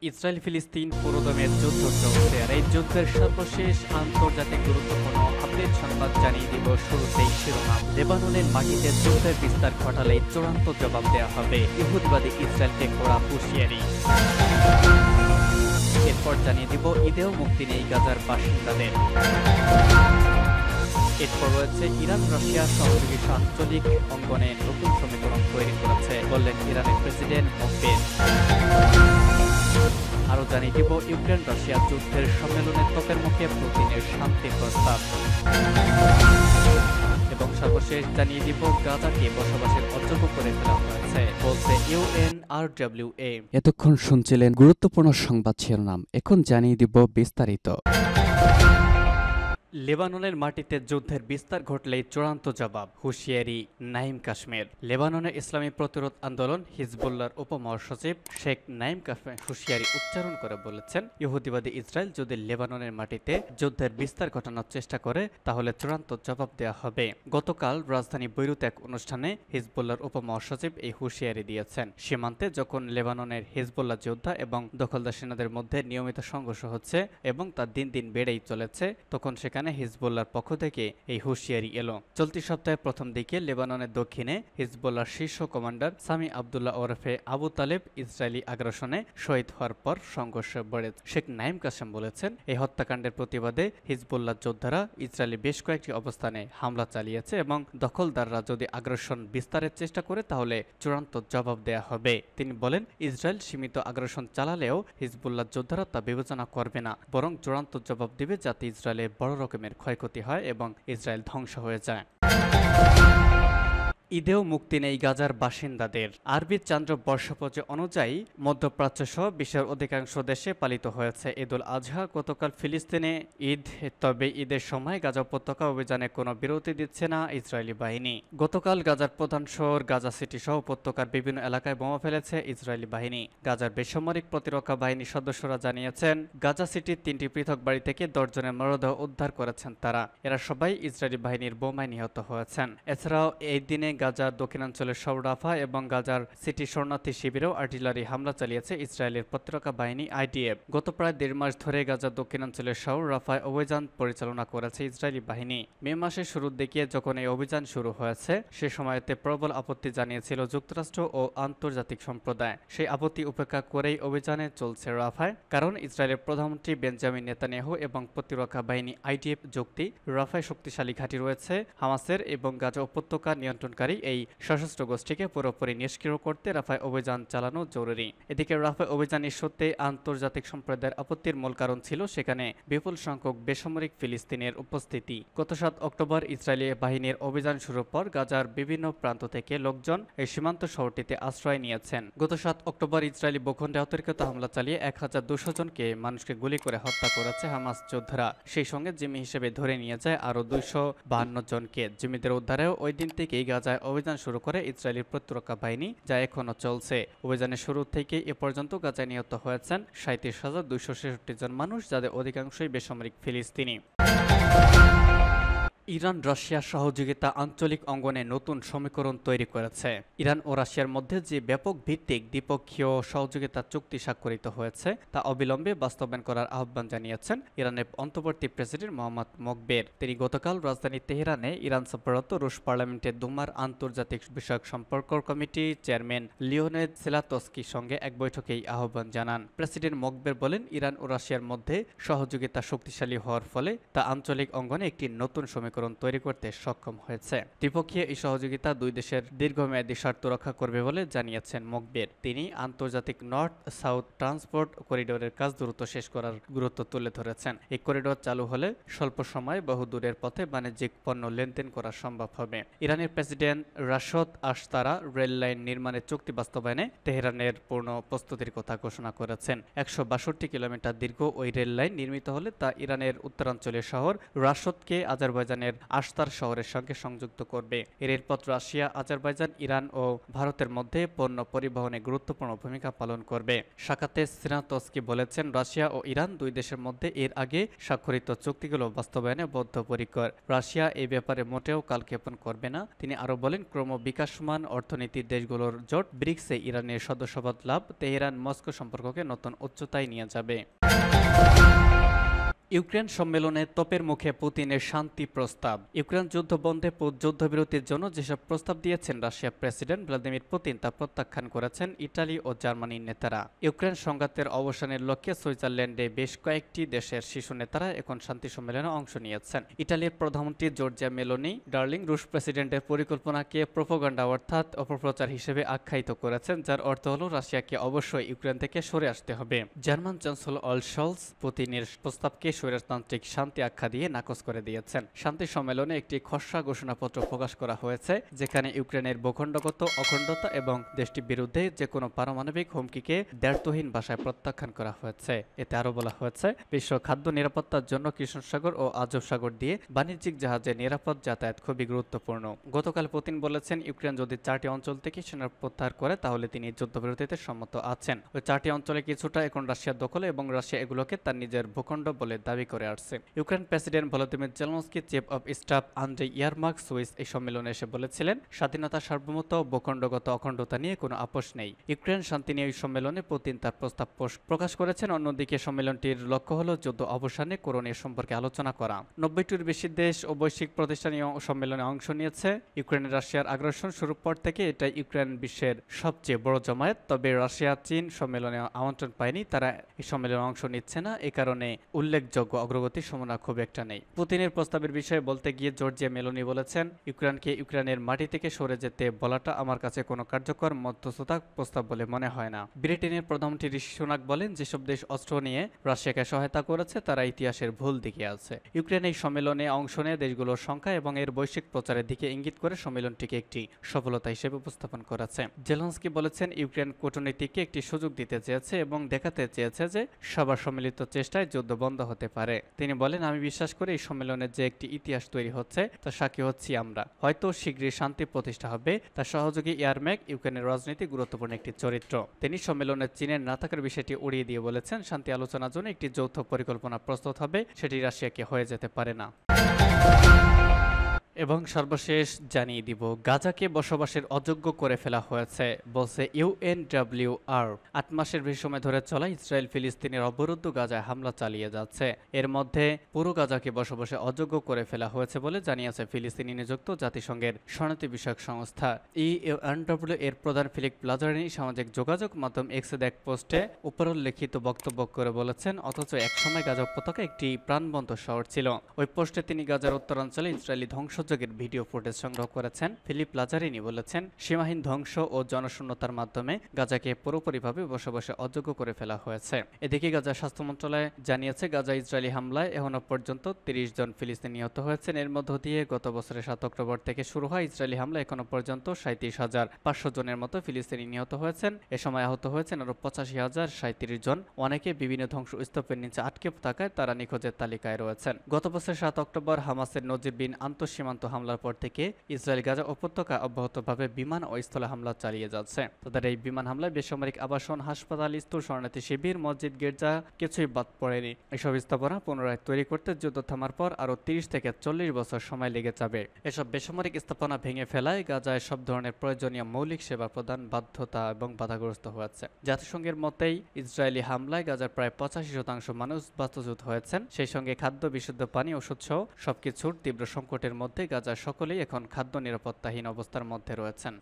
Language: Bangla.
ইসরায়েল ফিলিস্তিন পুরোদমের যুদ্ধ চলছে, আর এই যুদ্ধের সর্বশেষ আন্তর্জাতিক গুরুত্বপূর্ণ আপডেট সংবাদ জানিয়ে দিব। শুরুতেই শিরোনাম, লেবাননের মাটিতে যুদ্ধের বিস্তার ঘটালে চূড়ান্ত জবাব দেওয়া হবে, ইহুদিবাদী ইসরায়েলকে কড়া হুঁশিয়ারি। এরপর জানিয়ে দিব, ঈদেও মুক্তি নেই গাজার বাসিন্দাদের। এরপর রয়েছে, ইরান রাশিয়া সহযোগী আঞ্চলিক অঙ্গনে নতুন সমীকরণ তৈরি করেছে, বললেন ইরানের প্রেসিডেন্ট মোকবের। আরও জানিয়ে দিব, ইউক্রেন রাশিয়া যুদ্ধের সম্মেলনে তোপের মুখে পুতিনের শান্তি প্রস্তাব। এবং সর্বশেষ জানিয়ে দিব, গাজাকে বসবাসের অযোগ্য করে ফেলা হয়েছে, বলছে UNRWA। এতক্ষণ শুনছিলেন গুরুত্বপূর্ণ সংবাদ শিরোনাম, এখন জানিয়ে দিব বিস্তারিত। লেবাননের মাটিতে যুদ্ধের বিস্তার ঘটলেই চূড়ান্ত জবাব, হুঁশিয়ারি নাঈম কাশ্মীর। লেবাননের ইসলামী প্রতিরোধ আন্দোলন হিজবুল্লাহর উপমহাসচিব শেখ নাঈম কাশ্মীর হুঁশিয়ারি উচ্চারণ করে বলেছেন, ইহুদিবাদী ইসরায়েল যদি লেবাননের মাটিতে যুদ্ধের বিস্তার ঘটানোর চেষ্টা করে তাহলে চূড়ান্ত জবাব দেওয়া হবে। গতকাল রাজধানী বৈরুতে এক অনুষ্ঠানে হিজবুল্লাহর উপমহাসচিব এই হুঁশিয়ারি দিয়েছেন। সীমান্তে যখন লেবাননের হিজবুল্লাহ যোদ্ধা এবং দখলদার সেনাদের মধ্যে নিয়মিত সংঘর্ষ হচ্ছে এবং তা দিন দিন বেড়েই চলেছে, তখন সেখানে হিজবুল্লাহর পক্ষ থেকে এই হুঁশিয়ারি এলো। চলতি সপ্তাহের প্রথম দিকে লেবাননের দক্ষিণে হিজবুল্লাহর শীর্ষ কমান্ডার সামি আবদুল্লাহ ওরফে আবু তালেব ইসরায়েলি আগ্রাসনে শহীদ হওয়ার পর সংঘর্ষ বেড়েছে। শেখ নাঈম কাসেম বলেছেন, এই হত্যাকাণ্ডের প্রতিবাদে হিজবুল্লাহ যোদ্ধারা ইসরায়েলি বেশ কয়েকটি অবস্থানে হামলা চালিয়েছে এবং দখলদাররা যদি আগ্রাসন বিস্তারের চেষ্টা করে তাহলে চূড়ান্ত জবাব দেয়া হবে। তিনি বলেন, ইসরায়েল সীমিত আগ্রাসন চালালেও হিজবুল্লাহ যোদ্ধারা তা বিবেচনা করবে না, বরং চূড়ান্ত জবাব দিবে যাতে ইসরায়েলের বড় রকমের ক্ষয়ক্ষতি হয় এবং ইসরায়েল ধ্বংস হয়ে যায়। ঈদেও মুক্তি নেই গাজার বাসিন্দাদের। আরবি চান্দ্র বর্ষপঞ্জি অনুযায়ী মধ্যপ্রাচ্য সহ বিশ্বের অধিকাংশ দেশে পালিত হয়েছে ঈদুল আজহা। গতকাল ফিলিস্তিনে ঈদ, তবে ঈদের সময় গাজা উপত্যকা অভিযানে কোনো বিরতি দিচ্ছে না ইসরায়েলি বাহিনী। গতকাল গাজার প্রধান শহর গাজা সিটি সহ উপত্যকার বিভিন্ন এলাকায় বোমা ফেলেছে ইসরায়েলি বাহিনী। গাজার বেসামরিক প্রতিরক্ষা বাহিনীর সদস্যরা জানিয়েছেন, গাজা সিটির 3টি পৃথক বাড়ি থেকে 10 জনের মরদেহ উদ্ধার করেছেন তারা। এরা সবাই ইসরায়েলি বাহিনীর বোমায় নিহত হয়েছেন। এছাড়াও এই দিনে গাজার দক্ষিণাঞ্চলের শহর রাফা এবং গাজার সিটি শরণার্থী শিবিরেও আর্টিলারি হামলা চালিয়েছে ইসরায়েলের প্রতিরক্ষা বাহিনী IDF। গত প্রায় 1.5 মাস ধরে গাজার দক্ষিণাঞ্চলের শহর রাফায় অভিযান পরিচালনা করেছে ইসরায়েলি বাহিনী। মে মাসের শুরুর দিকে যখন এই অভিযান শুরু হয়েছে, সে সময়তে প্রবল আপত্তি জানিয়েছিল যুক্তরাষ্ট্র ও আন্তর্জাতিক সম্প্রদায়। সেই আপত্তি উপেক্ষা করেই অভিযানে চলছে রাফায়, কারণ ইসরায়েলের প্রধানমন্ত্রী বেঞ্জামিন নেতানিয়াহু এবং প্রতিরক্ষা বাহিনী IDF যুক্তি, রাফায় শক্তিশালী ঘাঁটি রয়েছে হামাসের এবং গাজা উপত্যকা নিয়ন্ত্রণকারী এই সশস্ত্র গোষ্ঠীকে পুরোপুরি নিষ্ক্রিয় করতে রাফায় অভিযান চালানো জরুরি। এদিকে রাফায় অভিযান ইস্যুতে আন্তর্জাতিক সম্প্রদায়ের আপত্তির মূল কারণ ছিল সেখানে বিপুল সংখ্যক বেসামরিক ফিলিস্তিনের উপস্থিতি। গত 7 অক্টোবর ইসরায়েলি বাহিনীর অভিযান শুরুর পর গাজার বিভিন্ন প্রান্ত থেকে লোকজন এই সীমান্ত শহরটিতে আশ্রয় নিয়েছেন। গত 7 অক্টোবর ইসরায়েলি ভূখণ্ডে অতর্কিত হামলা চালিয়ে 1200 জনকে মানুষকে গুলি করে হত্যা করেছে হামাস যোদ্ধারা। সেই সঙ্গে জিম্মি হিসেবে ধরে নিয়ে যায় আরও 252 জনকে। জিম্মিদের উদ্ধারেও ওই দিন থেকেই গাজায় অভিযান শুরু করে ইসরায়েলি প্রতিরক্ষা বাহিনী, যা এখনো চলছে। অভিযানের শুরু থেকে এ পর্যন্ত গাজায় নিহত হয়েছেন 37,266 জন মানুষ, যাদের অধিকাংশই বেসামরিক ফিলিস্তিনি। ইরান রাশিয়ার সহযোগিতা আঞ্চলিক অঙ্গনে নতুন সমীকরণ তৈরি করেছে। ইরান ও রাশিয়ার মধ্যে যে ব্যাপক ভিত্তিক দ্বিপক্ষীয় সহযোগিতা চুক্তি স্বাক্ষরিত হয়েছে তা অবিলম্বে বাস্তবায়ন করার আহ্বান জানিয়েছেন ইরানের অন্তর্বর্তী প্রেসিডেন্ট মোহাম্মদ মোকবের। তিনি গতকাল রাজধানী তেহরানে ইরান সফররত রুশ পার্লামেন্টের দুমার আন্তর্জাতিক বিষয়ক সম্পর্ক কমিটি চেয়ারম্যান লিওনেদ সেলাতস্কির সঙ্গে এক বৈঠকে এই আহ্বান জানান। প্রেসিডেন্ট মোকবের বলেন, ইরান ও রাশিয়ার মধ্যে সহযোগিতা শক্তিশালী হওয়ার ফলে তা আঞ্চলিক অঙ্গনে একটি নতুন সমীকরণ তৈরি করতে সক্ষম হয়েছে। দ্বিপক্ষীয় এই সহযোগিতা দুই দেশের দীর্ঘমেয়াদী স্বার্থ রক্ষা করবে বলে জানিয়েছেন মোকবের। তিনি আন্তর্জাতিক নর্থ সাউথ ট্রান্সপোর্ট করিডোরের কাজ দ্রুত শেষ করার গুরুত্ব তুলে ধরেছেন। এই করিডোর চালু হলে স্বল্প সময়ে বহুদূরের পথে বাণিজ্যিক পণ্য লেনদেন করা সম্ভব হবে। ইরানের প্রেসিডেন্ট রাশদ আশতারা রেল লাইন নির্মাণের চুক্তি বাস্তবায়নে তেহরানের পূর্ণ প্রস্তুতির কথা ঘোষণা করেছেন। 162 কিলোমিটার দীর্ঘ ওই রেল লাইন নির্মিত হলে তা ইরানের উত্তরাঞ্চলীয় শহর রাশদকে আজারবাইজানের ইরানের আশতার শহরের সঙ্গে সংযুক্ত করবে। এই রেলপথ রাশিয়া, আজারবাইজান, ইরান ও ভারতের মধ্যে পণ্য পরিবহনে গুরুত্বপূর্ণ ভূমিকা পালন করবে। সাকাতে সিনাতস্কি বলেছেন, রাশিয়া ও ইরান দুই দেশের মধ্যে এর আগে স্বাক্ষরিত চুক্তিগুলো বাস্তবায়নে বদ্ধপরিকর। রাশিয়া এই ব্যাপারে মোটেও কালক্ষেপণ করবে না। তিনি আরও বলেন, ক্রমবিকাশমান অর্থনীতির দেশগুলোর জোট ব্রিক্সে ইরানের সদস্যপদ লাভ তেহরান মস্কো সম্পর্ককে নতুন উচ্চতায় নিয়ে যাবে। ইউক্রেন সম্মেলনে তোপের মুখে পুতিনের শান্তি প্রস্তাব। ইউক্রেন যুদ্ধ বন্ধে যুদ্ধবিরতির জন্য যেসব প্রস্তাব দিয়েছেন রাশিয়ার প্রেসিডেন্ট ভ্লাদিমির পুতিন তা প্রত্যাখ্যান করেছেন ইটালি ও জার্মানির নেতারা। ইউক্রেন সংঘাতের অবসানের লক্ষ্যে সুইজারল্যান্ডে বেশ কয়েকটি দেশের শীর্ষ নেতারা এখন শান্তি সম্মেলনে অংশ নিয়েছেন। ইটালির প্রধানমন্ত্রী জর্জিয়া মেলোনি ডার্লিং রুশ প্রেসিডেন্টের পরিকল্পনাকে প্রোপাগান্ডা অর্থাৎ অপপ্রচার হিসেবে আখ্যায়িত করেছেন, যার অর্থ হল রাশিয়াকে অবশ্যই ইউক্রেন থেকে সরে আসতে হবে। জার্মান চ্যান্সেলর অল শলস পুতিনের প্রস্তাবকে স্বৈরতান্ত্রিক শান্তি আখ্যা দিয়ে নাকচ করে দিয়েছেন। শান্তি সম্মেলনে একটি খসড়া ঘোষণাপত্র প্রকাশ করা হয়েছে, যেখানে ইউক্রেনের ভূখণ্ডগত অখণ্ডতা এবং দেশটির বিরুদ্ধে যে কোনো পারমাণবিক হুমকিকে দ্ব্যর্থহীন ভাষায় প্রত্যাখ্যান করা হয়েছে। এতে আরও বলা হয়েছে, বিশ্ব খাদ্য নিরাপত্তার জন্য কৃষ্ণ সাগর ও আজব সাগর দিয়ে বাণিজ্যিক জাহাজে নিরাপদ যাতায়াত খুবই গুরুত্বপূর্ণ। গতকাল পুতিন বলেছেন, ইউক্রেন যদি 4টি অঞ্চল থেকে সেনা প্রত্যাহার করে তাহলে তিনি যুদ্ধবিরতিতে সম্মত আছেন। ওই 4টি অঞ্চলে কিছুটা এখন রাশিয়ার দখলে এবং রাশিয়া এগুলোকে তার নিজের ভূখণ্ড বলে দাবি করে আসছে। Ukraine president Volodymyr Zelensky, chief of staff Andriy Yermak Swiss এই সম্মেলনে এসে বলেছিলেন, স্বাধীনতা, সার্বভৌমত্ব, ভূখণ্ডগত অখণ্ডতা নিয়ে কোনো আপোষ নেই। ইউক্রেন শান্তি নিয়ে এই সম্মেলনে পুতিন তার প্রস্তাব প্রকাশ করেছেন। অন্যদিকে সম্মেলনটির লক্ষ্য হল যুদ্ধ অবসানে করণীয় সম্পর্কে আলোচনা করা। 90টির বেশি দেশ ও বৈশ্বিক প্রতিষ্ঠান সম্মেলনে অংশ নিয়েছে। ইউক্রেনের রাশিয়ার আগ্রাসন শুরুর পর থেকে এটা ইউক্রেন বিশ্বের সবচেয়ে বড় জমায়েত। তবে রাশিয়া, চীন সম্মেলনে আমন্ত্রণ পায়নি, তারা এই সম্মেলনে অংশ নিচ্ছে না। এ কারণে উল্লেখযোগ্য অগ্রগতির সম্ভাবনা খুব একটা নেই। পুতিনের প্রস্তাবের বিষয়ে বলতে গিয়ে জর্জিয়া মেলোনি বলেছেন, ইউক্রেনকে ইউক্রেনের মাটি থেকে সরে যেতে বলাটা আমার কাছে কোনো কার্যকর মধ্যস্থতা প্রস্তাব বলে মনে হয় না। ব্রিটেনের প্রধানমন্ত্রী ঋষি সুনাক বলেন, যেসব দেশ অস্ত্র নিয়ে রাশিয়াকে সহায়তা করেছে তারা ইতিহাসের ভুল দিকে আছে। ইউক্রেন এই সম্মেলনে অংশ নেয় দেশগুলোর সংখ্যা এবং এর বৈশ্বিক প্রচারের দিকে ইঙ্গিত করে সম্মেলনটিকে একটি সফলতা হিসেবে উপস্থাপন করেছে। জেলেনস্কি বলেছেন, ইউক্রেন কূটনীতিকে একটি সুযোগ দিতে চেয়েছে এবং দেখাতে চেয়েছে যে সবার সম্মিলিত চেষ্টায় যুদ্ধ বন্ধ হতে পারে। তিনি বলেন, আমি বিশ্বাস করি এই সম্মেলনে যে একটি ইতিহাস তৈরি হচ্ছে তা সাক্ষী হচ্ছি আমরা। হয়তো শীঘ্রই শান্তি প্রতিষ্ঠা হবে। তার সহযোগী ইয়ারম্যাক ইউক্রেনের রাজনীতি গুরুত্বপূর্ণ একটি চরিত্র। তিনি সম্মেলনে চীনের না থাকার বিষয়টি উড়িয়ে দিয়ে বলেছেন, শান্তি আলোচনার জন্য একটি যৌথ পরিকল্পনা প্রস্তুত হবে, সেটি রাশিয়াকে হয়ে যেতে পারে না। এবং সর্বশেষ জানিয়ে দিব, গাজাকে বসবাসের অযোগ্য করে ফেলা হয়েছে বলছে ইউএনডব্লিউআর। 8 মাসের বেশি সময় ধরে চলা ইসরায়েল ফিলিস্তিনের অবরুদ্ধ গাজায় হামলা চালিয়ে যাচ্ছে। এর মধ্যে পুরো গাজাকে বসবাসে অযোগ্য করে ফেলা হয়েছে বলে জানিয়েছে ফিলিস্তিনি নিযুক্ত জাতিসংঘের শরণার্থী বিষয়ক সংস্থা ইউএনডব্লিউ এর প্রধান ফিলিপ লাজারিনি সামাজিক যোগাযোগ মাধ্যম এক্সে এক পোস্টে উপরোল্লেখিত বক্তব্য করে বলেছেন, অথচ একসময় গাজা উপত্যকা একটি প্রাণবন্ত শহর ছিল। ওই পোস্টে তিনি গাজার উত্তরাঞ্চলে ইসরায়েলি ধ্বংসযজ্ঞের ভিডিও ফুটেজ সংগ্রহ করেছেন। ফিলিপ লাজারিনি বলেছেন, সীমাহীন ধ্বংস ও জনশূন্যতার মাধ্যমে গাজাকে পুরোপুরিভাবে বসবাসে অযোগ্য করে ফেলা হয়েছে। এদিকে গাজা স্বাস্থ্য মন্ত্রণালয় জানিয়েছে, গাজা ইসরায়েলি হামলায় এখনো পর্যন্ত 30 জন ফিলিস্তিনি নিহত হয়েছেন। এর মধ্য দিয়ে গত বছরের 7 অক্টোবর থেকে শুরু হয় ইসরায়েলি হামলা এখনো পর্যন্ত 37,500 জনের মতো ফিলিস্তিনি নিহত হয়েছেন। এ সময় আহত হয়েছেন আরো 85,037 জন। অনেকে বিভিন্ন ধ্বংসস্তূপের নিচে আটকে থাকায় তারা নিখোঁজের তালিকায় রয়েছেন। গত বছর 7 অক্টোবর হামাসের নজিরবিহীন আন্তঃসীমান্ত হামলার পর থেকে ইসরায়েল গাজা উপত্যকা অব্যাহতভাবে বিমান ও স্থলে হামলা চালিয়ে যাচ্ছে। তাদের এই বিমান হামলায় বেসামরিক আবাসন, হাসপাতাল, স্কুল, শরণার্থী শিবির, মসজিদ, গির্জা কিছুই বাদ পড়েনি। এসব স্থাপনা পুনরায় তৈরি করতে যুদ্ধ থামার পর আরো 30 থেকে 40 বছর সময় লেগে যাবে। এসব বেসামরিক স্থাপনা ভেঙে ফেলায় গাজায় সব ধরনের প্রয়োজনীয় মৌলিক সেবা প্রদান বাধ্যতা এবং বাধাগ্রস্ত হয়েছে। জাতিসংঘের মতেই ইসরায়েলি হামলায় গাজার প্রায় 85% মানুষ বাস্তুচ্যুত হয়েছেন। সেই সঙ্গে খাদ্য, বিশুদ্ধ পানি, ওষুধ সহ সবকিছুর তীব্র সংকটের মধ্যে গাজার সকলেই এখন খাদ্য নিরাপত্তাহীন অবস্থার মধ্যে রয়েছেন।